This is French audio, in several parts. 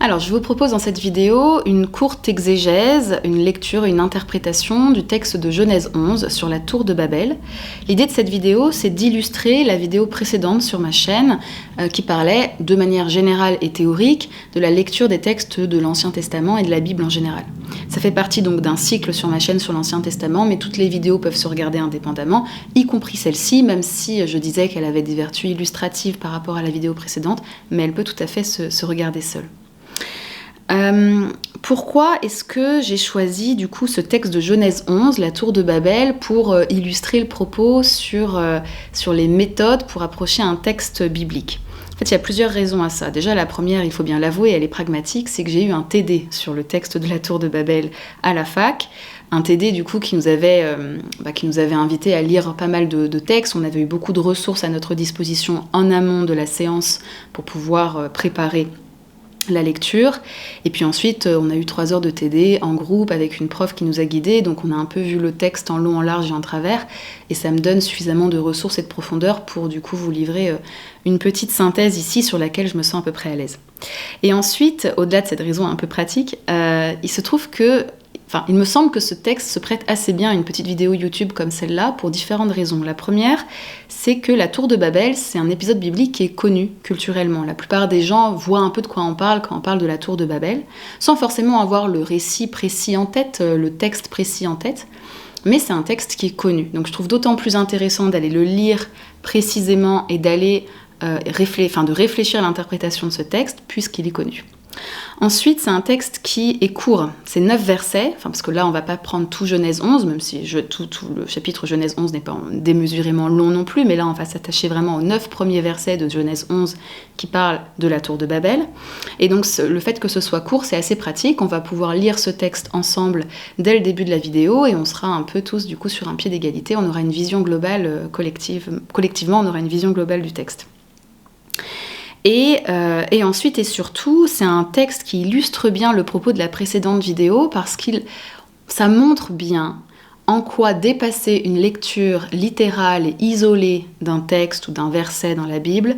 Alors, je vous propose dans cette vidéo une courte exégèse, une lecture et une interprétation du texte de Genèse 11 sur la tour de Babel. L'idée de cette vidéo, c'est d'illustrer la vidéo précédente sur ma chaîne qui parlait de manière générale et théorique de la lecture des textes de l'Ancien Testament et de la Bible en général. Ça fait partie donc d'un cycle sur ma chaîne sur l'Ancien Testament, mais toutes les vidéos peuvent se regarder indépendamment, y compris celle-ci, même si je disais qu'elle avait des vertus illustratives par rapport à la vidéo précédente, mais elle peut tout à fait se regarder seule. Pourquoi est-ce que j'ai choisi du coup ce texte de Genèse 11, la tour de Babel, pour illustrer le propos sur les méthodes pour approcher un texte biblique? En fait, il y a plusieurs raisons à ça. Déjà, la première, il faut bien l'avouer, elle est pragmatique, c'est que j'ai eu un TD sur le texte de la tour de Babel à la fac. Un TD du coup qui nous avait invité à lire pas mal de textes. On avait eu beaucoup de ressources à notre disposition en amont de la séance pour pouvoir préparer la lecture, et puis ensuite on a eu 3 heures de TD en groupe avec une prof qui nous a guidés, donc on a un peu vu le texte en long, en large et en travers, et ça me donne suffisamment de ressources et de profondeur pour du coup vous livrer une petite synthèse ici sur laquelle je me sens à peu près à l'aise. Et ensuite, au-delà de cette raison un peu pratique, il me semble que ce texte se prête assez bien à une petite vidéo YouTube comme celle-là pour différentes raisons. La première, c'est que la tour de Babel, c'est un épisode biblique qui est connu culturellement. La plupart des gens voient un peu de quoi on parle quand on parle de la tour de Babel, sans forcément avoir le récit précis en tête, le texte précis en tête, mais c'est un texte qui est connu. Donc je trouve d'autant plus intéressant d'aller le lire précisément et d'aller de réfléchir à l'interprétation de ce texte puisqu'il est connu. Ensuite, c'est un texte qui est court, c'est 9 versets, parce que là on va pas prendre tout Genèse 11, même si tout le chapitre Genèse 11 n'est pas démesurément long non plus, mais là on va s'attacher vraiment aux 9 premiers versets de Genèse 11 qui parlent de la tour de Babel. Et donc le fait que ce soit court, c'est assez pratique, on va pouvoir lire ce texte ensemble dès le début de la vidéo et on sera un peu tous du coup sur un pied d'égalité, on aura une vision globale collectivement, on aura une vision globale du texte. Et ensuite et surtout, c'est un texte qui illustre bien le propos de la précédente vidéo parce ça montre bien en quoi dépasser une lecture littérale et isolée d'un texte ou d'un verset dans la Bible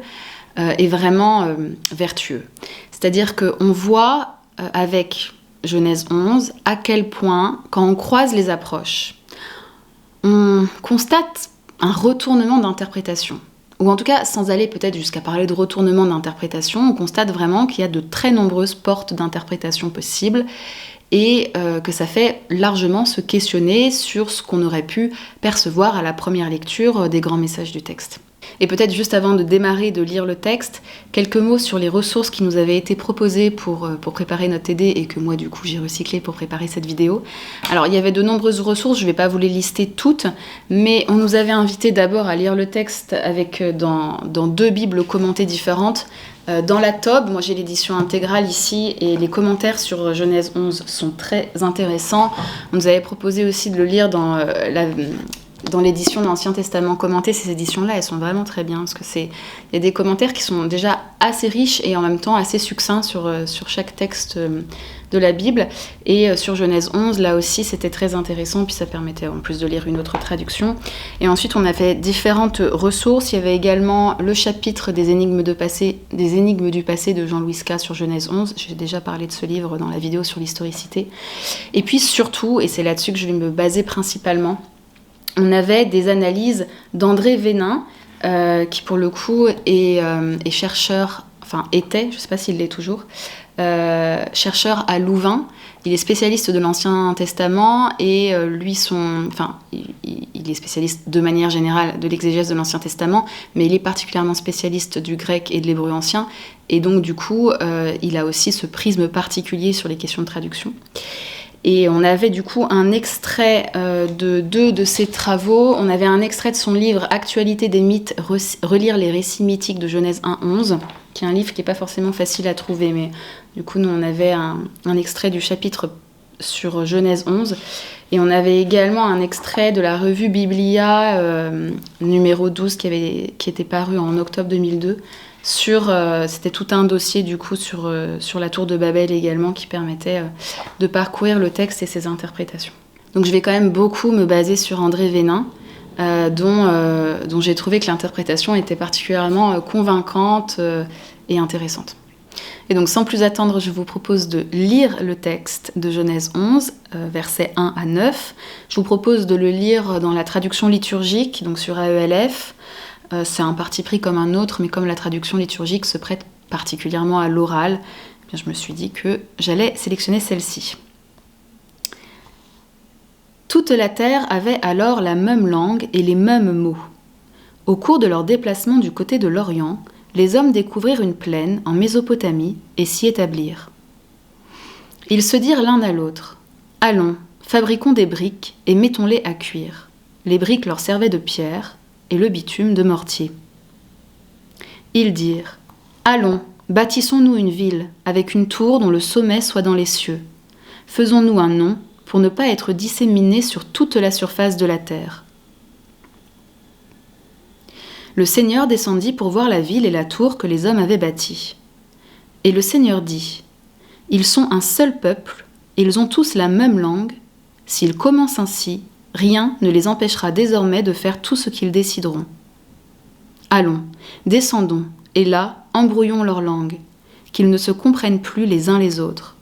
est vraiment vertueux. C'est-à-dire qu'on voit avec Genèse 11 à quel point, quand on croise les approches, on constate un retournement d'interprétation. Ou en tout cas, sans aller peut-être jusqu'à parler de retournement d'interprétation, on constate vraiment qu'il y a de très nombreuses portes d'interprétation possibles et que ça fait largement se questionner sur ce qu'on aurait pu percevoir à la première lecture des grands messages du texte. Et peut-être juste avant de démarrer de lire le texte, quelques mots sur les ressources qui nous avaient été proposées pour préparer notre TD et que moi du coup j'ai recyclé pour préparer cette vidéo. Alors il y avait de nombreuses ressources, je ne vais pas vous les lister toutes, mais on nous avait invité d'abord à lire le texte dans 2 bibles commentées différentes. Dans la Tob, moi j'ai l'édition intégrale ici et les commentaires sur Genèse 11 sont très intéressants. On nous avait proposé aussi de le lire dans l'édition de l'Ancien Testament commenté. Ces éditions-là, elles sont vraiment très bien, parce qu'il y a des commentaires qui sont déjà assez riches et en même temps assez succincts sur chaque texte de la Bible. Et sur Genèse 11, là aussi, c'était très intéressant, puis ça permettait en plus de lire une autre traduction. Et ensuite, on avait différentes ressources. Il y avait également le chapitre des énigmes du passé de Jean-Louis Ska sur Genèse 11. J'ai déjà parlé de ce livre dans la vidéo sur l'historicité. Et puis surtout, et c'est là-dessus que je vais me baser principalement, on avait des analyses d'André Vénin, qui pour le coup est chercheur, était, je ne sais pas s'il l'est toujours, chercheur à Louvain. Il est spécialiste de l'Ancien Testament et il est spécialiste de manière générale de l'exégèse de l'Ancien Testament, mais il est particulièrement spécialiste du grec et de l'hébreu ancien. Et donc du coup, il a aussi ce prisme particulier sur les questions de traduction. Et on avait du coup un extrait de 2 de ses travaux. On avait un extrait de son livre « Actualité des mythes, relire les récits mythiques de Genèse 1-11 », qui est un livre qui n'est pas forcément facile à trouver, mais du coup nous on avait un extrait du chapitre sur Genèse 11. Et on avait également un extrait de la revue Biblia numéro 12 qui était paru en octobre 2002. C'était tout un dossier du coup sur la tour de Babel également qui permettait de parcourir le texte et ses interprétations. Donc je vais quand même beaucoup me baser sur André Vénin, dont j'ai trouvé que l'interprétation était particulièrement convaincante et intéressante. Et donc sans plus attendre, je vous propose de lire le texte de Genèse 11, versets 1 à 9. Je vous propose de le lire dans la traduction liturgique, donc sur AELF. C'est un parti pris comme un autre, mais comme la traduction liturgique se prête particulièrement à l'oral, eh bien, je me suis dit que j'allais sélectionner celle-ci. Toute la terre avait alors la même langue et les mêmes mots. Au cours de leur déplacement du côté de l'Orient, les hommes découvrirent une plaine en Mésopotamie et s'y établirent. Ils se dirent l'un à l'autre : « Allons, fabriquons des briques et mettons-les à cuire. » Les briques leur servaient de pierre et le bitume de mortier. Ils dirent : « Allons, bâtissons-nous une ville avec une tour dont le sommet soit dans les cieux. Faisons-nous un nom pour ne pas être disséminés sur toute la surface de la terre. » Le Seigneur descendit pour voir la ville et la tour que les hommes avaient bâtie. Et le Seigneur dit : « Ils sont un seul peuple, et ils ont tous la même langue. S'ils commencent ainsi, rien ne les empêchera désormais de faire tout ce qu'ils décideront. Allons, descendons, et là, embrouillons leur langue, qu'ils ne se comprennent plus les uns les autres. »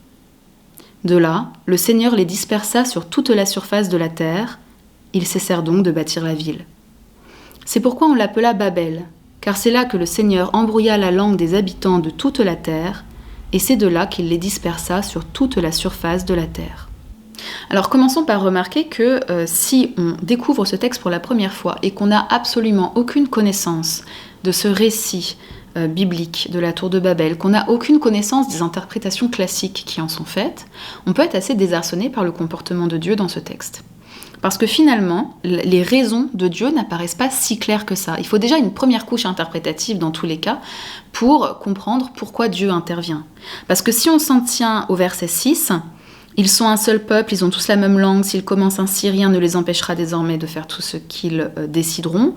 De là, le Seigneur les dispersa sur toute la surface de la terre. Ils cessèrent donc de bâtir la ville. C'est pourquoi on l'appela Babel, car c'est là que le Seigneur embrouilla la langue des habitants de toute la terre, et c'est de là qu'il les dispersa sur toute la surface de la terre. Alors commençons par remarquer que si on découvre ce texte pour la première fois et qu'on n'a absolument aucune connaissance de ce récit biblique de la tour de Babel, qu'on n'a aucune connaissance des interprétations classiques qui en sont faites, on peut être assez désarçonné par le comportement de Dieu dans ce texte. Parce que finalement, les raisons de Dieu n'apparaissent pas si claires que ça. Il faut déjà une première couche interprétative dans tous les cas pour comprendre pourquoi Dieu intervient. Parce que si on s'en tient au verset 6, ils sont un seul peuple, ils ont tous la même langue, s'ils commencent ainsi, rien ne les empêchera désormais de faire tout ce qu'ils décideront,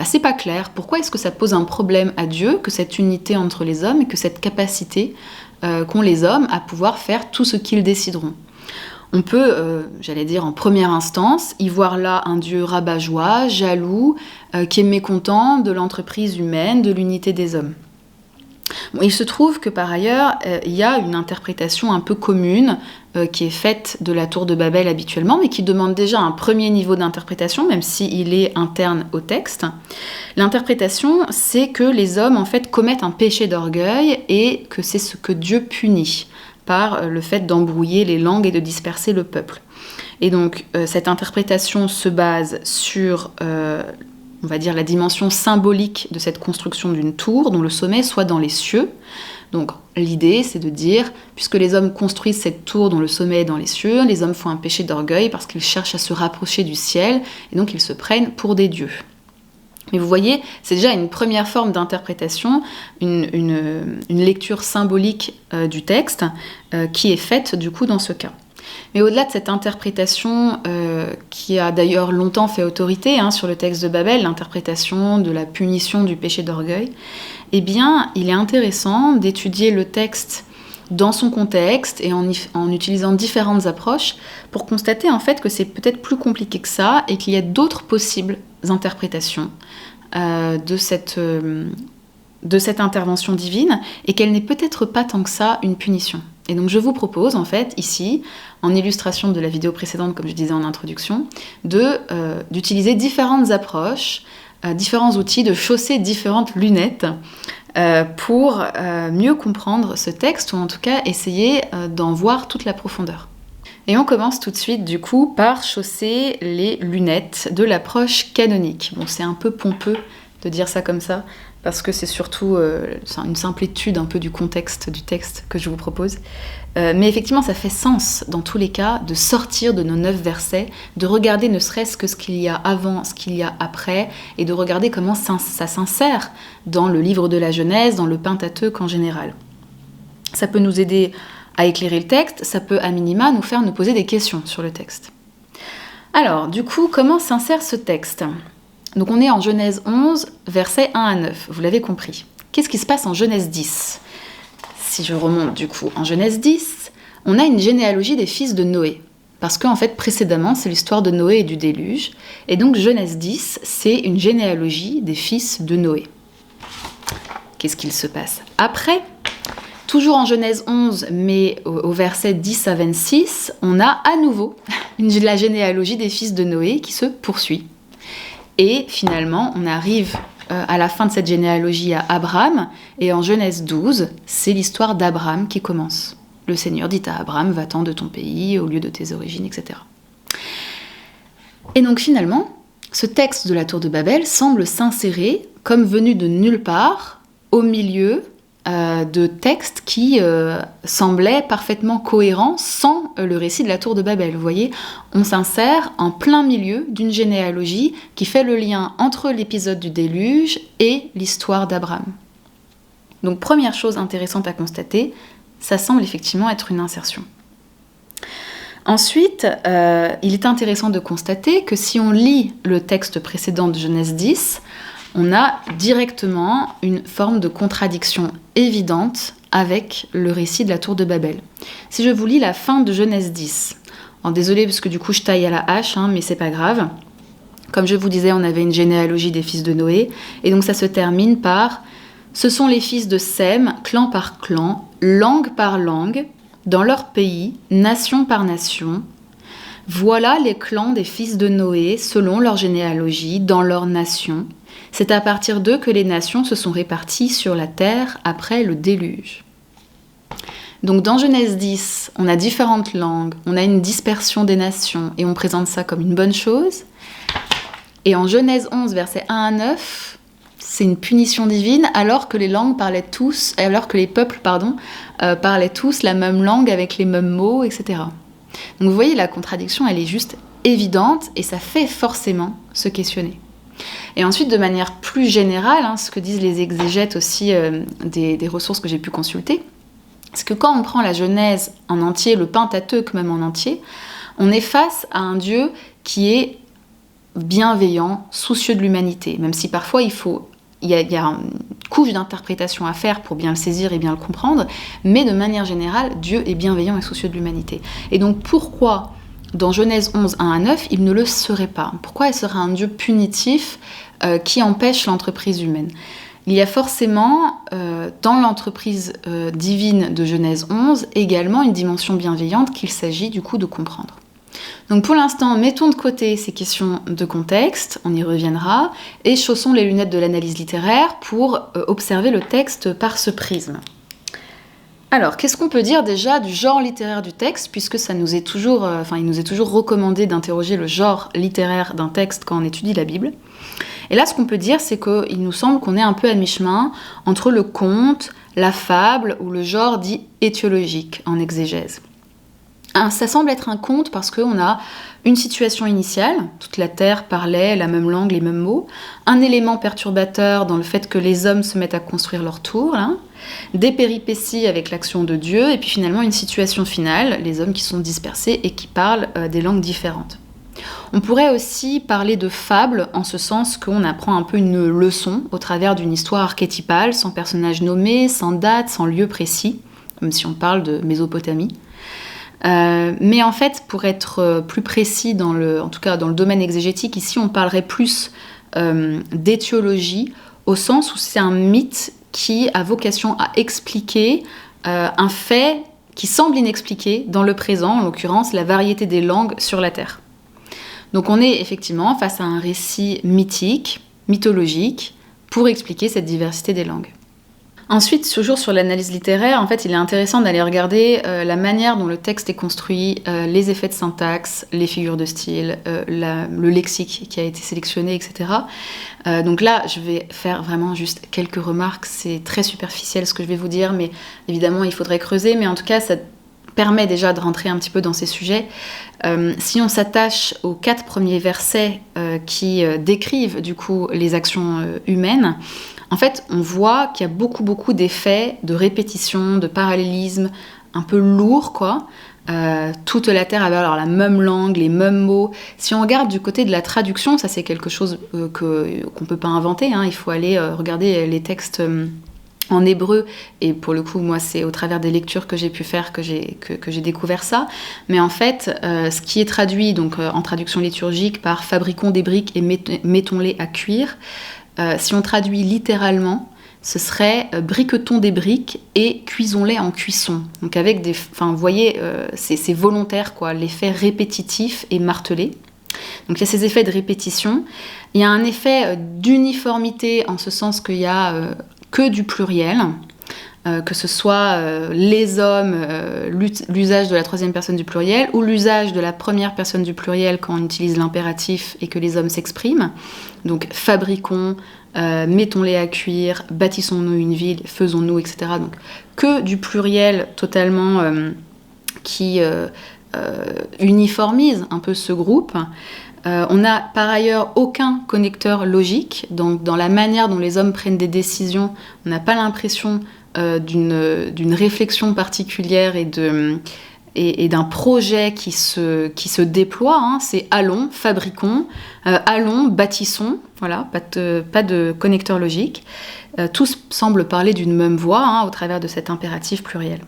c'est pas clair. Pourquoi est-ce que ça pose un problème à Dieu, que cette unité entre les hommes et que cette capacité qu'ont les hommes à pouvoir faire tout ce qu'ils décideront ? On peut, en première instance, y voir là un Dieu rabat-joie, jaloux, qui est mécontent de l'entreprise humaine, de l'unité des hommes. Bon, il se trouve que par ailleurs, il y a une interprétation un peu commune qui est faite de la tour de Babel habituellement, mais qui demande déjà un premier niveau d'interprétation, même s'il est interne au texte. L'interprétation, c'est que les hommes, en fait, commettent un péché d'orgueil et que c'est ce que Dieu punit par le fait d'embrouiller les langues et de disperser le peuple. Et donc, cette interprétation se base sur, on va dire, la dimension symbolique de cette construction d'une tour dont le sommet soit dans les cieux. Donc, l'idée, c'est de dire, puisque les hommes construisent cette tour dont le sommet est dans les cieux, les hommes font un péché d'orgueil parce qu'ils cherchent à se rapprocher du ciel, et donc ils se prennent pour des dieux. Mais vous voyez, c'est déjà une première forme d'interprétation, une lecture symbolique du texte qui est faite du coup dans ce cas. Mais au-delà de cette interprétation qui a d'ailleurs longtemps fait autorité sur le texte de Babel, l'interprétation de la punition du péché d'orgueil, eh bien, il est intéressant d'étudier le texte dans son contexte et en utilisant différentes approches pour constater en fait que c'est peut-être plus compliqué que ça et qu'il y a d'autres possibles interprétations de cette intervention divine et qu'elle n'est peut-être pas tant que ça une punition. Et donc je vous propose en fait ici, en illustration de la vidéo précédente comme je disais en introduction, d'utiliser différentes approches, différents outils, de chausser différentes lunettes pour mieux comprendre ce texte ou en tout cas essayer d'en voir toute la profondeur. Et on commence tout de suite du coup par chausser les lunettes de l'approche canonique. Bon, c'est un peu pompeux de dire ça comme ça, parce que c'est surtout une simple étude un peu du contexte du texte que je vous propose. Mais effectivement, ça fait sens dans tous les cas de sortir de nos 9 versets, de regarder ne serait-ce que ce qu'il y a avant, ce qu'il y a après, et de regarder comment ça s'insère dans le livre de la Genèse, dans le Pentateuque en général. Ça peut nous aider à éclairer le texte, ça peut à minima nous poser des questions sur le texte. Alors, du coup, comment s'insère ce texte ? Donc on est en Genèse 11, versets 1 à 9, vous l'avez compris. Qu'est-ce qui se passe en Genèse 10 ? Si je remonte du coup en Genèse 10, on a une généalogie des fils de Noé. Parce qu'en fait, précédemment, c'est l'histoire de Noé et du déluge. Et donc Genèse 10, c'est une généalogie des fils de Noé. Qu'est-ce qu'il se passe après ? Toujours en Genèse 11, mais au verset 10 à 26, on a à nouveau la généalogie des fils de Noé qui se poursuit. Et finalement, on arrive à la fin de cette généalogie à Abraham, et en Genèse 12, c'est l'histoire d'Abraham qui commence. Le Seigneur dit à Abraham, va-t'en de ton pays, au lieu de tes origines, etc. Et donc finalement, ce texte de la tour de Babel semble s'insérer, comme venu de nulle part, au milieu de textes qui semblaient parfaitement cohérents sans le récit de la tour de Babel. Vous voyez, on s'insère en plein milieu d'une généalogie qui fait le lien entre l'épisode du déluge et l'histoire d'Abraham. Donc première chose intéressante à constater, ça semble effectivement être une insertion. Ensuite, il est intéressant de constater que si on lit le texte précédent de Genèse 10, on a directement une forme de contradiction évidente avec le récit de la tour de Babel. Si je vous lis la fin de Genèse 10, désolée parce que du coup je taille à la hache, mais c'est pas grave. Comme je vous disais, on avait une généalogie des fils de Noé, et donc ça se termine par « Ce sont les fils de Sem, clan par clan, langue par langue, dans leur pays, nation par nation. Voilà les clans des fils de Noé, selon leur généalogie, dans leur nation. C'est à partir d'eux que les nations se sont réparties sur la terre après le déluge. » Donc dans Genèse 10, on a différentes langues, on a une dispersion des nations, et on présente ça comme une bonne chose. Et en Genèse 11, versets 1 à 9, c'est une punition divine, alors que les peuples parlaient tous la même langue avec les mêmes mots, etc. Donc vous voyez, la contradiction, elle est juste évidente, et ça fait forcément se questionner. Et ensuite, de manière plus générale, ce que disent les exégètes aussi des ressources que j'ai pu consulter, c'est que quand on prend la Genèse en entier, le Pentateuque même en entier, on est face à un Dieu qui est bienveillant, soucieux de l'humanité, même si parfois il y a une couche d'interprétation à faire pour bien le saisir et bien le comprendre, mais de manière générale, Dieu est bienveillant et soucieux de l'humanité. Et donc pourquoi, dans Genèse 11, 1 à 9, il ne le serait pas ? Pourquoi il serait un Dieu punitif qui empêche l'entreprise humaine ? Il y a forcément, dans l'entreprise divine de Genèse 11, également une dimension bienveillante qu'il s'agit du coup de comprendre. Donc pour l'instant, mettons de côté ces questions de contexte, on y reviendra, et chaussons les lunettes de l'analyse littéraire pour observer le texte par ce prisme. Alors, qu'est-ce qu'on peut dire déjà du genre littéraire du texte, puisque il nous est toujours recommandé d'interroger le genre littéraire d'un texte quand on étudie la Bible. Et là, ce qu'on peut dire, c'est qu'il nous semble qu'on est un peu à mi-chemin entre le conte, la fable ou le genre dit étiologique en exégèse. Ça semble être un conte parce qu'on a une situation initiale, toute la terre parlait la même langue, les mêmes mots, un élément perturbateur dans le fait que les hommes se mettent à construire leur tour, des péripéties avec l'action de Dieu, et puis finalement une situation finale, les hommes qui sont dispersés et qui parlent des langues différentes. On pourrait aussi parler de fable en ce sens qu'on apprend un peu une leçon au travers d'une histoire archétypale, sans personnage nommé, sans date, sans lieu précis, comme si on parle de Mésopotamie. Mais en fait, pour être plus précis, en tout cas dans le domaine exégétique, ici on parlerait plus d'étiologie, au sens où c'est un mythe qui a vocation à expliquer un fait qui semble inexpliqué dans le présent, en l'occurrence la variété des langues sur la Terre. Donc on est effectivement face à un récit mythologique, pour expliquer cette diversité des langues. Ensuite, toujours sur l'analyse littéraire, en fait, il est intéressant d'aller regarder la manière dont le texte est construit, les effets de syntaxe, les figures de style, le lexique qui a été sélectionné, etc. Donc là, je vais faire vraiment juste quelques remarques. C'est très superficiel ce que je vais vous dire, mais évidemment, il faudrait creuser. Mais en tout cas, ça permet déjà de rentrer un petit peu dans ces sujets. Si on s'attache aux 4 premiers versets qui décrivent du coup les actions humaines, en fait, on voit qu'il y a beaucoup d'effets de répétition, de parallélisme, un peu lourd, quoi. Toute la Terre avait alors la même langue, les mêmes mots. Si on regarde du côté de la traduction, ça c'est quelque chose qu'on peut pas inventer, il faut aller regarder les textes en hébreu, et pour le coup, moi, c'est au travers des lectures que j'ai pu faire que j'ai découvert ça. Mais en fait, ce qui est traduit donc en traduction liturgique par « fabriquons des briques et mettons-les à cuire », si on traduit littéralement, ce serait briquetons des briques et cuisons-les en cuisson. Donc avec vous voyez, c'est volontaire, quoi, l'effet répétitif et martelé. Donc il y a ces effets de répétition. Il y a un effet d'uniformité en ce sens qu'il y a que du pluriel, que ce soit les hommes, l'usage de la troisième personne du pluriel, ou l'usage de la première personne du pluriel quand on utilise l'impératif et que les hommes s'expriment. Donc fabriquons, mettons-les à cuire, bâtissons-nous une ville, faisons-nous, etc. Donc que du pluriel totalement qui uniformise un peu ce groupe. On n'a par ailleurs aucun connecteur logique, donc dans la manière dont les hommes prennent des décisions, on n'a pas l'impression d'une réflexion particulière et d'un projet qui se déploie, hein. C'est allons, fabriquons, allons, bâtissons, voilà, pas de connecteur logique. Tous semblent parler d'une même voix, hein, au travers de cet impératif pluriel.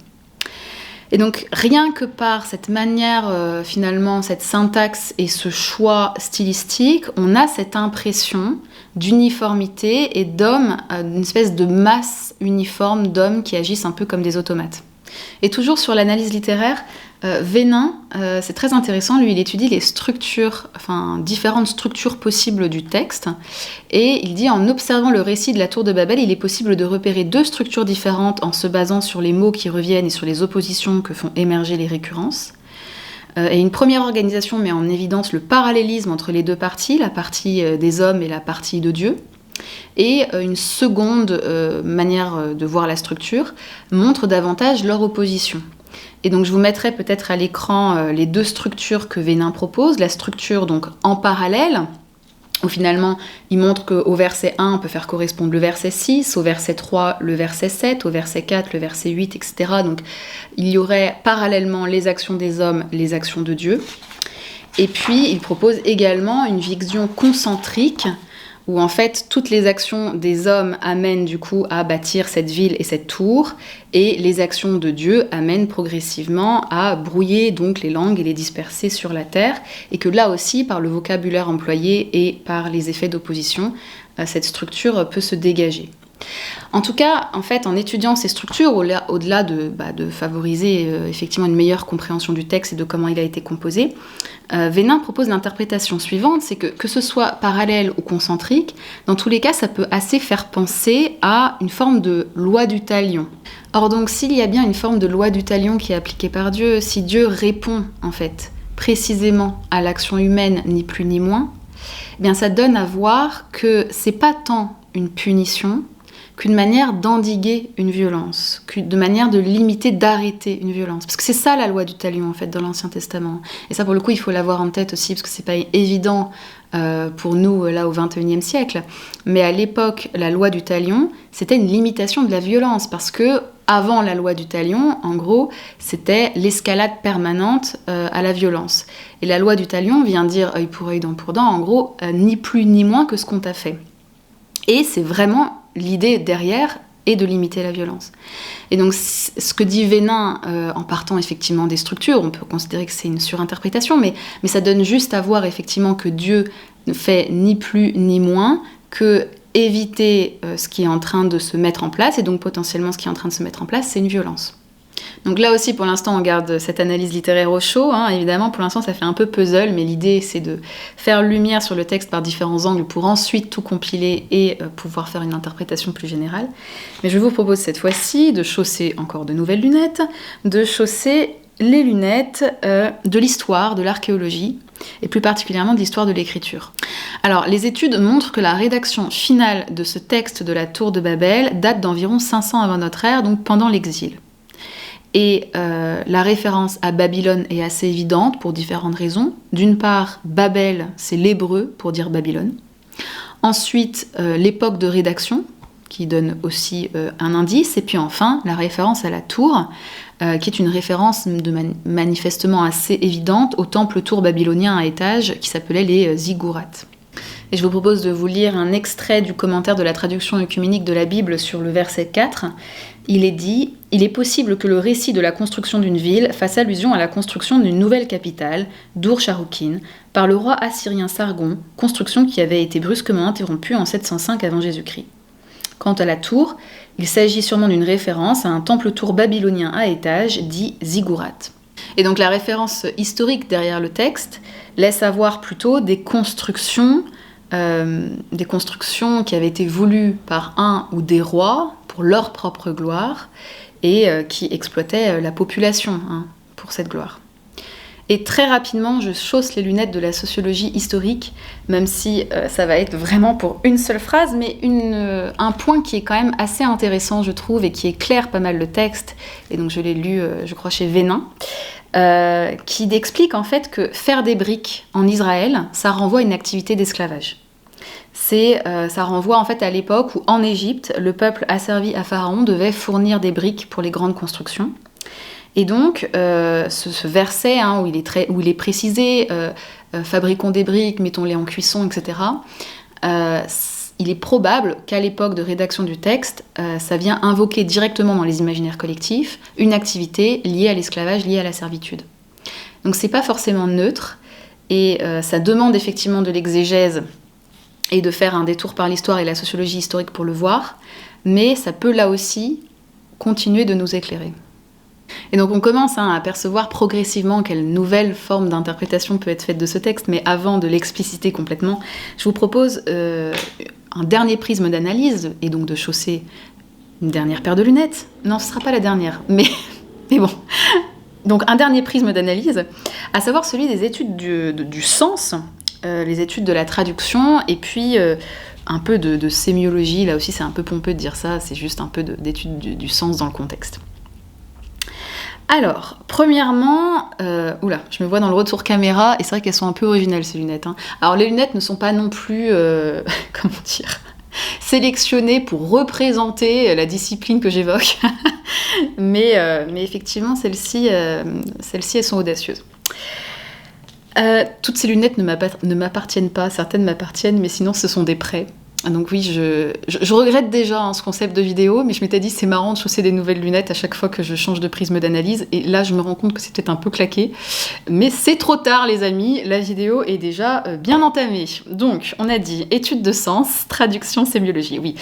Et donc, rien que par cette manière, finalement, cette syntaxe et ce choix stylistique, on a cette impression d'uniformité et d'hommes, d'une espèce de masse uniforme d'hommes qui agissent un peu comme des automates. Et toujours sur l'analyse littéraire, Vénin, c'est très intéressant, lui il étudie les structures, différentes structures possibles du texte, et il dit en observant le récit de la tour de Babel, il est possible de repérer deux structures différentes en se basant sur les mots qui reviennent et sur les oppositions que font émerger les récurrences. Et une première organisation met en évidence le parallélisme entre les deux parties, la partie des hommes et la partie de Dieu. Et une seconde manière de voir la structure montre davantage leur opposition. Et donc je vous mettrai peut-être à l'écran les deux structures que Vénin propose. La structure donc en parallèle, où finalement il montre qu'au verset 1 on peut faire correspondre le verset 6, au verset 3 le verset 7, au verset 4 le verset 8, etc. Donc il y aurait parallèlement les actions des hommes, les actions de Dieu. Et puis il propose également une vision concentrique, où en fait toutes les actions des hommes amènent du coup à bâtir cette ville et cette tour, et les actions de Dieu amènent progressivement à brouiller donc les langues et les disperser sur la terre, et que là aussi, par le vocabulaire employé et par les effets d'opposition, cette structure peut se dégager. En tout cas, en fait, en étudiant ces structures, au-delà de favoriser effectivement une meilleure compréhension du texte et de comment il a été composé, Vénin propose l'interprétation suivante, c'est que ce soit parallèle ou concentrique, dans tous les cas, ça peut assez faire penser à une forme de loi du talion. Or donc, s'il y a bien une forme de loi du talion qui est appliquée par Dieu, si Dieu répond en fait précisément à l'action humaine, ni plus ni moins, eh bien ça donne à voir que c'est pas tant une punition qu'une manière d'endiguer une violence, de manière de limiter, d'arrêter une violence. Parce que c'est ça la loi du talion, en fait, dans l'Ancien Testament. Et ça, pour le coup, il faut l'avoir en tête aussi, parce que c'est pas évident pour nous, là, au XXIe siècle. Mais à l'époque, la loi du talion, c'était une limitation de la violence, parce que avant la loi du talion, en gros, c'était l'escalade permanente à la violence. Et la loi du talion vient dire œil pour œil, dent pour dent, en gros, ni plus ni moins que ce qu'on t'a fait. Et c'est vraiment l'idée derrière est de limiter la violence. Et donc, ce que dit Vénin, en partant effectivement des structures, on peut considérer que c'est une surinterprétation, mais ça donne juste à voir effectivement que Dieu ne fait ni plus ni moins que éviter ce qui est en train de se mettre en place, et donc potentiellement ce qui est en train de se mettre en place, c'est une violence. Donc là aussi, pour l'instant, on garde cette analyse littéraire au chaud, hein. Évidemment, pour l'instant, ça fait un peu puzzle, mais l'idée, c'est de faire lumière sur le texte par différents angles pour ensuite tout compiler et pouvoir faire une interprétation plus générale. Mais je vous propose cette fois-ci de chausser encore de nouvelles lunettes, de chausser les lunettes de l'histoire, de l'archéologie, et plus particulièrement de l'histoire de l'écriture. Alors, les études montrent que la rédaction finale de ce texte de la Tour de Babel date d'environ 500 avant notre ère, donc pendant l'exil. Et la référence à Babylone est assez évidente pour différentes raisons. D'une part, Babel, c'est l'hébreu pour dire Babylone. Ensuite, l'époque de rédaction, qui donne aussi un indice. Et puis enfin, la référence à la tour, qui est une référence manifestement assez évidente au temple tour babylonien à étages qui s'appelait les ziggourats. Et je vous propose de vous lire un extrait du commentaire de la traduction œcuménique de la Bible sur le verset 4. Il est dit « Il est possible que le récit de la construction d'une ville fasse allusion à la construction d'une nouvelle capitale, Dur-Sharrukin, par le roi assyrien Sargon, construction qui avait été brusquement interrompue en 705 avant Jésus-Christ. » Quant à la tour, il s'agit sûrement d'une référence à un temple-tour babylonien à étages dit ziggurat. Et donc la référence historique derrière le texte laisse avoir plutôt des constructions qui avaient été voulues par un ou des rois pour leur propre gloire et qui exploitaient la population pour cette gloire. Et très rapidement, je chausse les lunettes de la sociologie historique, même si ça va être vraiment pour une seule phrase, mais un point qui est quand même assez intéressant, je trouve, et qui éclaire pas mal le texte, et donc je l'ai lu, je crois, chez Vénin, qui explique en fait que faire des briques en Israël, ça renvoie à une activité d'esclavage. Ça renvoie en fait à l'époque où, en Égypte, le peuple asservi à Pharaon devait fournir des briques pour les grandes constructions. Et donc, ce verset où il est précisé, fabriquons des briques, mettons-les en cuisson, etc., il est probable qu'à l'époque de rédaction du texte, ça vient invoquer directement dans les imaginaires collectifs une activité liée à l'esclavage, liée à la servitude. Donc c'est pas forcément neutre, et ça demande effectivement de l'exégèse et de faire un détour par l'histoire et la sociologie historique pour le voir, mais ça peut là aussi continuer de nous éclairer. Et donc on commence à percevoir progressivement quelle nouvelle forme d'interprétation peut être faite de ce texte, mais avant de l'expliciter complètement, je vous propose un dernier prisme d'analyse, et donc de chausser une dernière paire de lunettes. Non, ce ne sera pas la dernière, mais bon. Donc un dernier prisme d'analyse, à savoir celui des études du sens, les études de la traduction, et puis un peu de sémiologie. Là aussi c'est un peu pompeux de dire ça, c'est juste un peu d'études du sens dans le contexte. Alors, premièrement, je me vois dans le retour caméra, et c'est vrai qu'elles sont un peu originales ces lunettes. Alors les lunettes ne sont pas non plus, sélectionnées pour représenter la discipline que j'évoque, mais effectivement celles-ci elles sont audacieuses. Toutes ces lunettes ne m'appartiennent pas, certaines m'appartiennent, mais sinon ce sont des prêts. Donc oui, je regrette déjà ce concept de vidéo, mais je m'étais dit c'est marrant de chausser des nouvelles lunettes à chaque fois que je change de prisme d'analyse, et là je me rends compte que c'est peut-être un peu claqué, mais c'est trop tard les amis, la vidéo est déjà bien entamée. Donc on a dit études de sens, traduction, sémiologie, oui.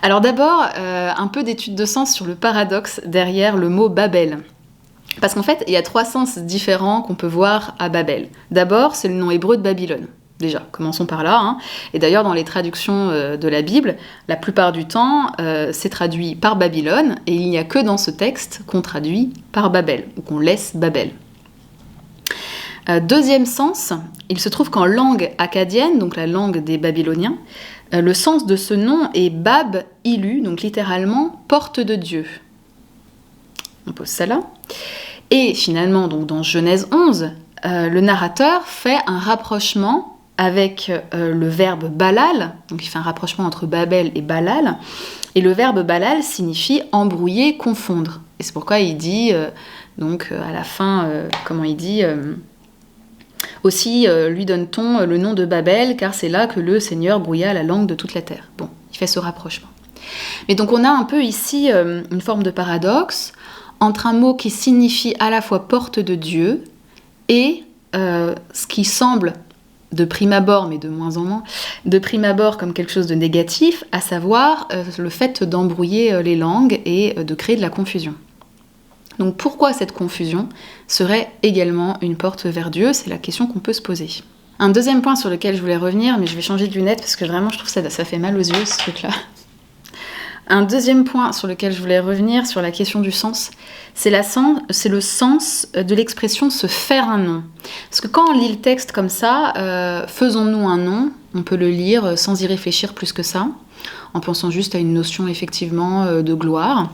Alors d'abord, un peu d'études de sens sur le paradoxe derrière le mot Babel. Parce qu'en fait, il y a 3 sens différents qu'on peut voir à Babel. D'abord, c'est le nom hébreu de Babylone. Déjà, commençons par là. Et d'ailleurs, dans les traductions de la Bible, la plupart du temps, c'est traduit par Babylone, et il n'y a que dans ce texte qu'on traduit par Babel, ou qu'on laisse Babel. Deuxième sens, il se trouve qu'en langue akkadienne, donc la langue des Babyloniens, le sens de ce nom est Bab Ilu, donc littéralement « porte de Dieu ». On pose ça là. Et finalement, donc dans Genèse 11, le narrateur fait un rapprochement avec le verbe balal, donc il fait un rapprochement entre Babel et balal, et le verbe balal signifie embrouiller, confondre. Et c'est pourquoi il dit, à la fin, aussi lui donne-t-on le nom de Babel, car c'est là que le Seigneur brouilla la langue de toute la terre. Bon, il fait ce rapprochement. Mais donc on a un peu ici une forme de paradoxe entre un mot qui signifie à la fois porte de Dieu et ce qui semble de prime abord, mais de moins en moins, de prime abord comme quelque chose de négatif, à savoir le fait d'embrouiller les langues et de créer de la confusion. Donc pourquoi cette confusion serait également une porte vers Dieu ? C'est la question qu'on peut se poser. Un deuxième point sur lequel je voulais revenir, mais je vais changer de lunettes parce que vraiment je trouve que ça fait mal aux yeux ce truc-là. Un deuxième point sur lequel je voulais revenir, sur la question du sens, c'est le sens de l'expression « se faire un nom ». Parce que quand on lit le texte comme ça, faisons-nous un nom, on peut le lire sans y réfléchir plus que ça, en pensant juste à une notion effectivement de gloire.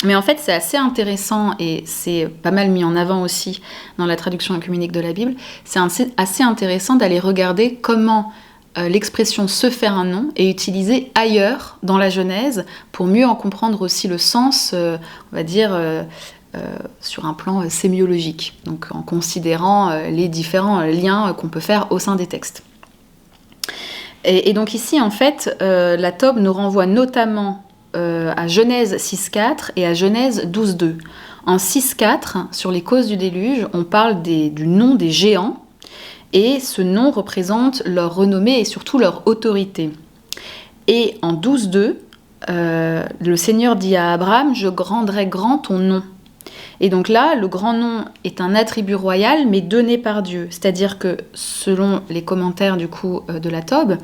Mais en fait, c'est assez intéressant, et c'est pas mal mis en avant aussi dans la traduction œcuménique de la Bible, c'est assez intéressant d'aller regarder comment l'expression « se faire un nom » est utilisée ailleurs dans la Genèse pour mieux en comprendre aussi le sens, sur un plan sémiologique, donc en considérant les différents liens qu'on peut faire au sein des textes. Et donc ici, en fait, la Tob nous renvoie notamment à Genèse 6.4 et à Genèse 12.2. En 6.4, sur les causes du déluge, on parle du nom des géants, et ce nom représente leur renommée et surtout leur autorité. Et en 12.2, le Seigneur dit à Abraham « Je rendrai grand ton nom ». Et donc là, le grand nom est un attribut royal, mais donné par Dieu. C'est-à-dire que, selon les commentaires du coup de la Tobe,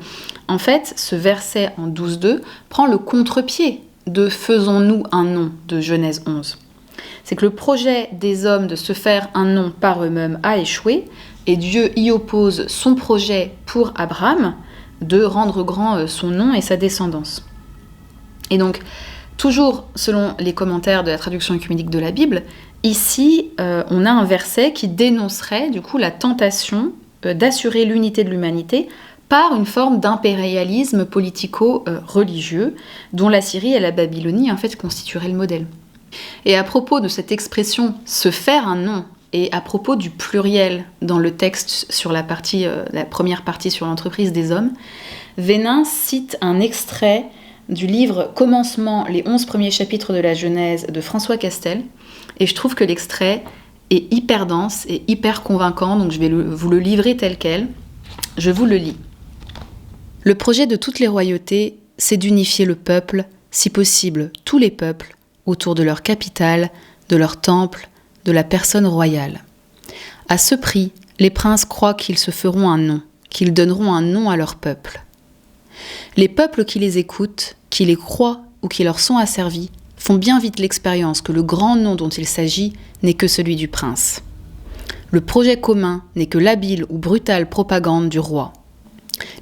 en fait, ce verset en 12.2 prend le contre-pied de « Faisons-nous un nom » de Genèse 11. C'est que le projet des hommes de se faire un nom par eux-mêmes a échoué, et Dieu y oppose son projet pour Abraham de rendre grand son nom et sa descendance. Et donc, toujours selon les commentaires de la traduction œcuménique de la Bible, ici, on a un verset qui dénoncerait du coup la tentation d'assurer l'unité de l'humanité par une forme d'impérialisme politico-religieux dont la Syrie et la Babylonie en fait constitueraient le modèle. Et à propos de cette expression « se faire un nom », et à propos du pluriel dans le texte sur la première partie sur l'entreprise des hommes, Vénin cite un extrait du livre « Commencement, les 11 premiers chapitres de la Genèse » de François Castel, et je trouve que l'extrait est hyper dense et hyper convaincant, donc je vais vous le livrer tel quel. Je vous le lis. « Le projet de toutes les royautés, c'est d'unifier le peuple, si possible tous les peuples, autour de leur capitale, de leur temple, de la personne royale. À ce prix, les princes croient qu'ils se feront un nom, qu'ils donneront un nom à leur peuple. Les peuples qui les écoutent, qui les croient ou qui leur sont asservis, font bien vite l'expérience que le grand nom dont il s'agit n'est que celui du prince. Le projet commun n'est que l'habile ou brutale propagande du roi.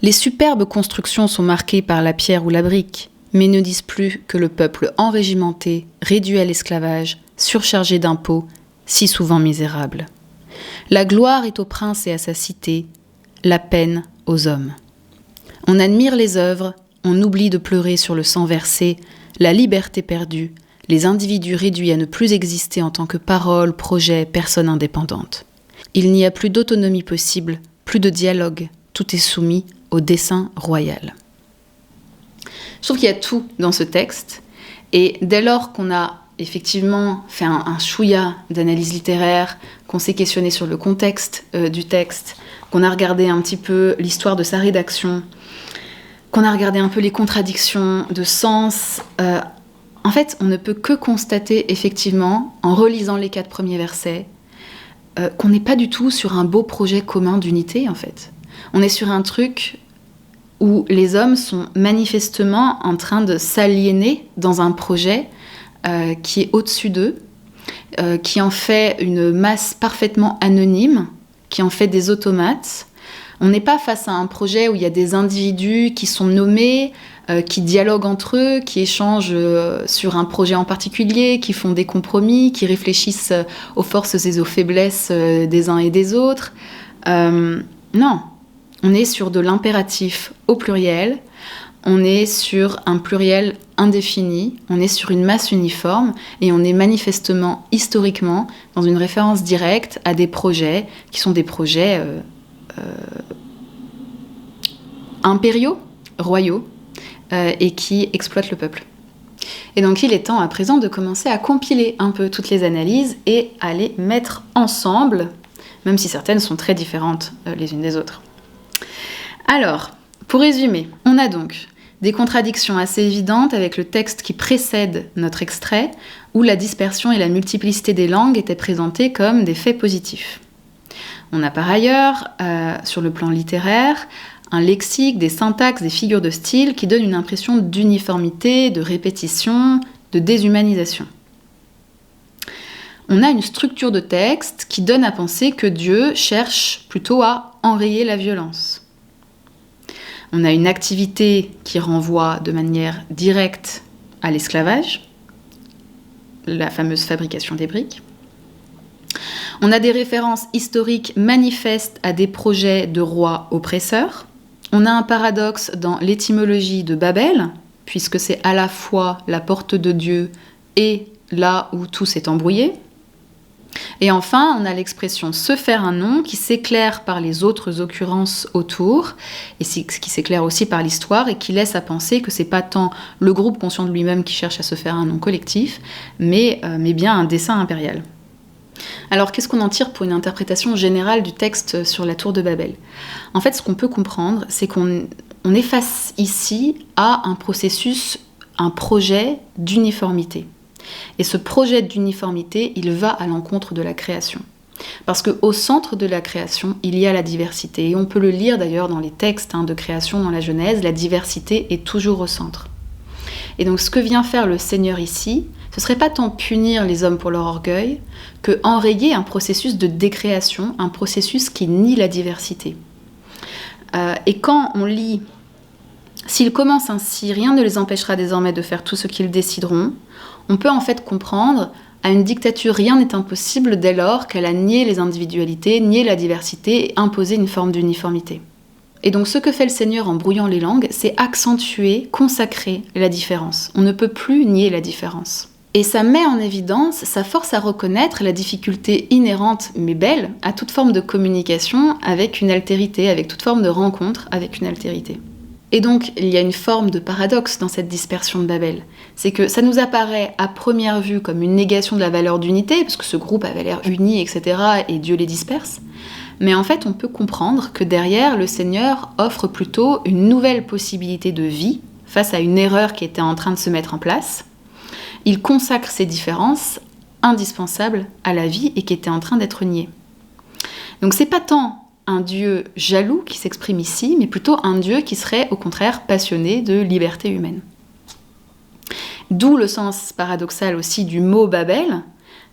Les superbes constructions sont marquées par la pierre ou la brique, mais ne disent plus que le peuple enrégimenté, réduit à l'esclavage, surchargé d'impôts, si souvent misérable. La gloire est au prince et à sa cité, la peine aux hommes. On admire les œuvres, on oublie de pleurer sur le sang versé, la liberté perdue, les individus réduits à ne plus exister en tant que parole, projet, personne indépendante. Il n'y a plus d'autonomie possible, plus de dialogue, tout est soumis au dessein royal. Je trouve qu'il y a tout dans ce texte, et dès lors qu'on a effectivement fait un chouïa d'analyse littéraire, qu'on s'est questionné sur le contexte du texte, qu'on a regardé un petit peu l'histoire de sa rédaction, qu'on a regardé un peu les contradictions de sens, en fait, on ne peut que constater effectivement, en relisant les 4 premiers versets, qu'on n'est pas du tout sur un beau projet commun d'unité, en fait. On est sur un truc où les hommes sont manifestement en train de s'aliéner dans un projet qui est au-dessus d'eux, qui en fait une masse parfaitement anonyme, qui en fait des automates. On n'est pas face à un projet où il y a des individus qui sont nommés, qui dialoguent entre eux, qui échangent sur un projet en particulier, qui font des compromis, qui réfléchissent aux forces et aux faiblesses des uns et des autres. Non, on est sur de l'impératif au pluriel, on est sur un pluriel indéfini, on est sur une masse uniforme et on est manifestement, historiquement, dans une référence directe à des projets qui sont des projets impériaux, royaux, et qui exploitent le peuple. Et donc il est temps à présent de commencer à compiler un peu toutes les analyses et à les mettre ensemble, même si certaines sont très différentes les unes des autres. Alors, pour résumer, on a donc des contradictions assez évidentes avec le texte qui précède notre extrait, où la dispersion et la multiplicité des langues étaient présentées comme des faits positifs. On a par ailleurs, sur le plan littéraire, un lexique, des syntaxes, des figures de style qui donnent une impression d'uniformité, de répétition, de déshumanisation. On a une structure de texte qui donne à penser que Dieu cherche plutôt à enrayer la violence. On a une activité qui renvoie de manière directe à l'esclavage, la fameuse fabrication des briques. On a des références historiques manifestes à des projets de rois oppresseurs. On a un paradoxe dans l'étymologie de Babel, puisque c'est à la fois la porte de Dieu et là où tout s'est embrouillé. Et enfin, on a l'expression « se faire un nom » qui s'éclaire par les autres occurrences autour, et qui s'éclaire aussi par l'histoire, et qui laisse à penser que c'est pas tant le groupe conscient de lui-même qui cherche à se faire un nom collectif, mais bien un dessein impérial. Alors, qu'est-ce qu'on en tire pour une interprétation générale du texte sur la tour de Babel ? En fait, ce qu'on peut comprendre, c'est qu'on est face ici à un processus un projet d'uniformité. Et ce projet d'uniformité, il va à l'encontre de la création. Parce qu'au centre de la création, il y a la diversité. Et on peut le lire d'ailleurs dans les textes de création dans la Genèse, la diversité est toujours au centre. Et donc ce que vient faire le Seigneur ici, ce ne serait pas tant punir les hommes pour leur orgueil, que enrayer un processus de décréation, un processus qui nie la diversité. Et quand on lit « S'ils commencent ainsi, rien ne les empêchera désormais de faire tout ce qu'ils décideront », on peut en fait comprendre à une dictature, rien n'est impossible dès lors qu'elle a nié les individualités, nié la diversité et imposé une forme d'uniformité. Et donc ce que fait le Seigneur en brouillant les langues, c'est accentuer, consacrer la différence. On ne peut plus nier la différence. Et ça met en évidence, ça force à reconnaître la difficulté inhérente, mais belle, à toute forme de communication avec une altérité, avec toute forme de rencontre avec une altérité. Et donc, il y a une forme de paradoxe dans cette dispersion de Babel. C'est que ça nous apparaît à première vue comme une négation de la valeur d'unité, parce que ce groupe avait l'air uni, etc., et Dieu les disperse. Mais en fait, on peut comprendre que derrière, le Seigneur offre plutôt une nouvelle possibilité de vie face à une erreur qui était en train de se mettre en place. Il consacre ces différences indispensables à la vie et qui étaient en train d'être niées. Donc c'est pas tant un Dieu jaloux qui s'exprime ici, mais plutôt un Dieu qui serait au contraire passionné de liberté humaine. D'où le sens paradoxal aussi du mot Babel,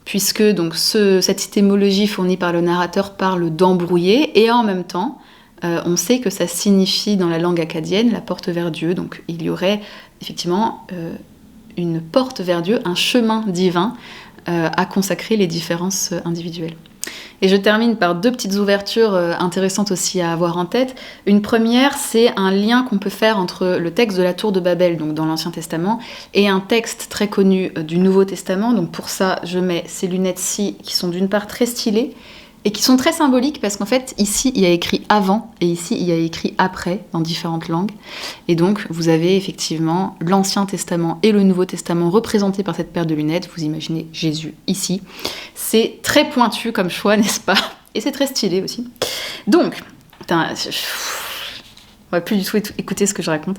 puisque donc cette étymologie fournie par le narrateur parle d'embrouiller, et en même temps, on sait que ça signifie dans la langue akkadienne la porte vers Dieu, donc il y aurait effectivement une porte vers Dieu, un chemin divin à consacrer les différences individuelles. Et je termine par deux petites ouvertures intéressantes aussi à avoir en tête. Une première, c'est un lien qu'on peut faire entre le texte de la tour de Babel, donc dans l'Ancien Testament, et un texte très connu du Nouveau Testament. Donc pour ça, je mets ces lunettes-ci qui sont d'une part très stylées et qui sont très symboliques parce qu'en fait, ici, il y a écrit avant et ici, il y a écrit après dans différentes langues. Et donc, vous avez effectivement l'Ancien Testament et le Nouveau Testament représentés par cette paire de lunettes. Vous imaginez Jésus ici. C'est très pointu comme choix, n'est-ce pas? Et c'est très stylé aussi. Donc, putain, on va plus du tout écouter ce que je raconte.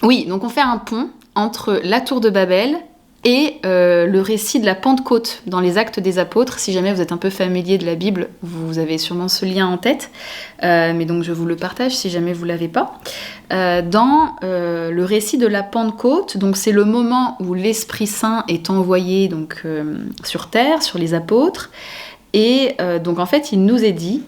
Oui, donc on fait un pont entre la tour de Babel et le récit de la Pentecôte dans les Actes des Apôtres. Si jamais vous êtes un peu familier de la Bible, vous avez sûrement ce lien en tête, mais donc je vous le partage si jamais vous ne l'avez pas. Dans le récit de la Pentecôte, donc c'est le moment où l'Esprit Saint est envoyé donc, sur terre, sur les apôtres, et donc en fait il nous est dit,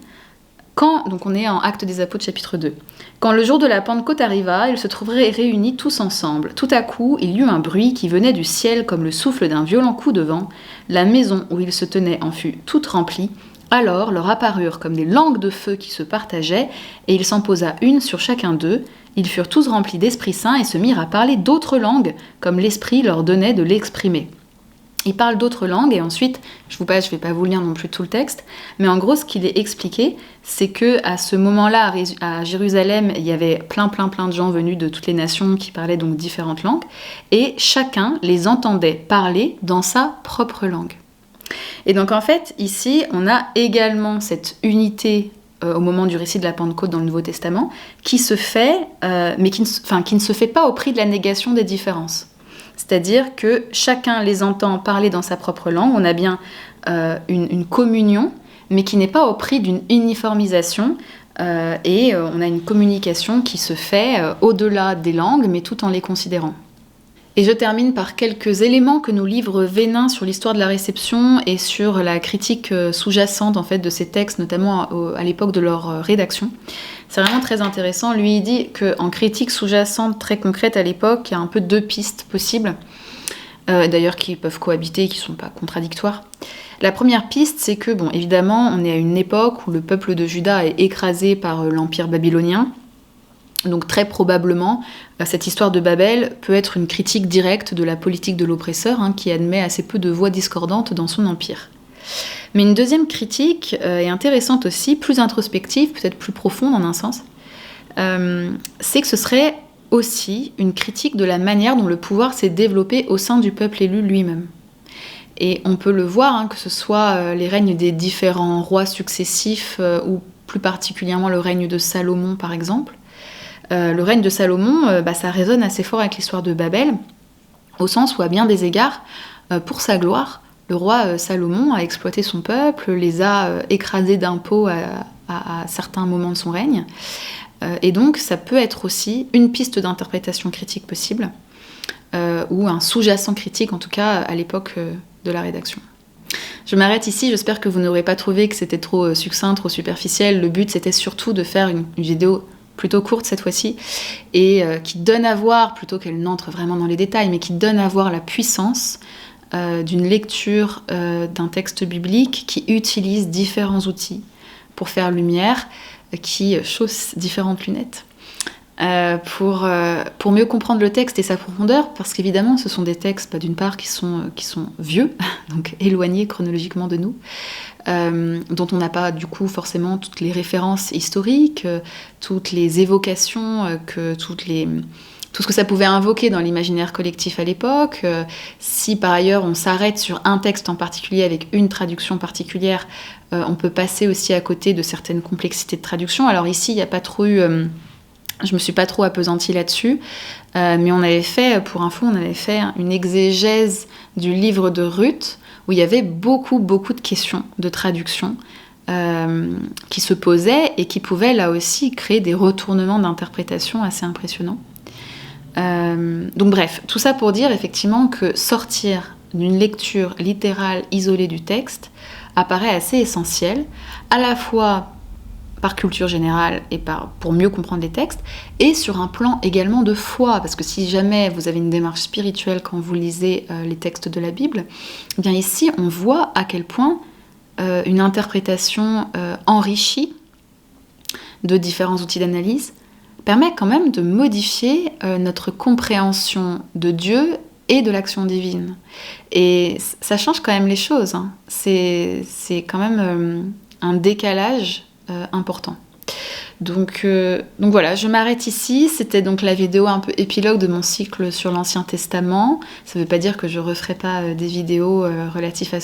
donc on est en Actes des Apôtres chapitre 2. Quand le jour de la Pentecôte arriva, ils se trouveraient réunis tous ensemble. Tout à coup, il y eut un bruit qui venait du ciel comme le souffle d'un violent coup de vent. La maison où ils se tenaient en fut toute remplie. Alors leur apparurent comme des langues de feu qui se partageaient, et il s'en posa une sur chacun d'eux. Ils furent tous remplis d'Esprit Saint et se mirent à parler d'autres langues, comme l'Esprit leur donnait de l'exprimer. Il parle d'autres langues et ensuite, je ne vais pas vous lire non plus tout le texte, mais en gros ce qu'il est expliqué, c'est que à ce moment-là, à Jérusalem, il y avait plein de gens venus de toutes les nations qui parlaient donc différentes langues, et chacun les entendait parler dans sa propre langue. Et donc en fait, ici, on a également cette unité au moment du récit de la Pentecôte dans le Nouveau Testament, qui se fait, mais qui ne se fait pas au prix de la négation des différences. C'est-à-dire que chacun les entend parler dans sa propre langue, on a bien une communion, mais qui n'est pas au prix d'une uniformisation, et on a une communication qui se fait au-delà des langues, mais tout en les considérant. Et je termine par quelques éléments que nous livre Vénin sur l'histoire de la réception et sur la critique sous-jacente en fait, de ces textes, notamment à l'époque de leur rédaction. C'est vraiment très intéressant. Lui, il dit qu'en critique sous-jacente très concrète à l'époque, il y a un peu deux pistes possibles, d'ailleurs qui peuvent cohabiter et qui ne sont pas contradictoires. La première piste, c'est que, bon, évidemment, on est à une époque où le peuple de Juda est écrasé par l'Empire babylonien. Donc très probablement, cette histoire de Babel peut être une critique directe de la politique de l'oppresseur, qui admet assez peu de voix discordantes dans son empire. Mais une deuxième critique est intéressante aussi, plus introspective, peut-être plus profonde en un sens, c'est que ce serait aussi une critique de la manière dont le pouvoir s'est développé au sein du peuple élu lui-même. Et on peut le voir, que ce soit les règnes des différents rois successifs, ou plus particulièrement le règne de Salomon par exemple, Le règne de Salomon, ça résonne assez fort avec l'histoire de Babel, au sens où à bien des égards, pour sa gloire, le roi Salomon a exploité son peuple, les a écrasés d'impôts à certains moments de son règne. Et donc ça peut être aussi une piste d'interprétation critique possible, ou un sous-jacent critique en tout cas à l'époque de la rédaction. Je m'arrête ici, j'espère que vous n'aurez pas trouvé que c'était trop succinct, trop superficiel. Le but c'était surtout de faire une vidéo plutôt courte cette fois-ci, et qui donne à voir, plutôt qu'elle n'entre vraiment dans les détails, mais qui donne à voir la puissance d'une lecture d'un texte biblique qui utilise différents outils pour faire lumière, qui chausse différentes lunettes. Pour mieux comprendre le texte et sa profondeur, parce qu'évidemment ce sont des textes d'une part qui sont vieux, donc éloignés chronologiquement de nous, dont on n'a pas du coup forcément toutes les références historiques, toutes les évocations, tout ce que ça pouvait invoquer dans l'imaginaire collectif à l'époque. Si par ailleurs on s'arrête sur un texte en particulier avec une traduction particulière, on peut passer aussi à côté de certaines complexités de traduction. Alors ici il n'y a pas trop eu... je me suis pas trop appesantie là-dessus, mais on avait fait, pour info, une exégèse du livre de Ruth, où il y avait beaucoup de questions de traduction qui se posaient et qui pouvaient là aussi créer des retournements d'interprétation assez impressionnants. Donc bref, tout ça pour dire effectivement que sortir d'une lecture littérale isolée du texte apparaît assez essentiel, à la fois par culture générale et pour mieux comprendre les textes, et sur un plan également de foi, parce que si jamais vous avez une démarche spirituelle quand vous lisez les textes de la Bible, eh bien ici on voit à quel point une interprétation enrichie de différents outils d'analyse permet quand même de modifier notre compréhension de Dieu et de l'action divine. Et ça change quand même les choses, hein. C'est quand même un décalage important. Donc voilà, je m'arrête ici. C'était donc la vidéo un peu épilogue de mon cycle sur l'Ancien Testament. Ça ne veut pas dire que je ne referai pas des vidéos relatives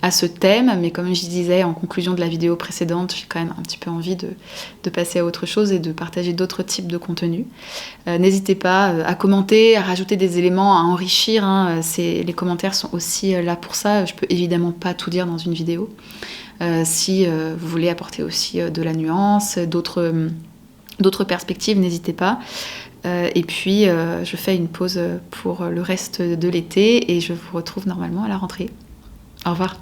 à ce thème, mais comme je disais en conclusion de la vidéo précédente, j'ai quand même un petit peu envie de passer à autre chose et de partager d'autres types de contenus. N'hésitez pas à commenter, à rajouter des éléments, à enrichir, hein. Les commentaires sont aussi là pour ça. Je ne peux évidemment pas tout dire dans une vidéo. Si vous voulez apporter aussi de la nuance, d'autres perspectives, n'hésitez pas. Et puis, je fais une pause pour le reste de l'été et je vous retrouve normalement à la rentrée. Au revoir.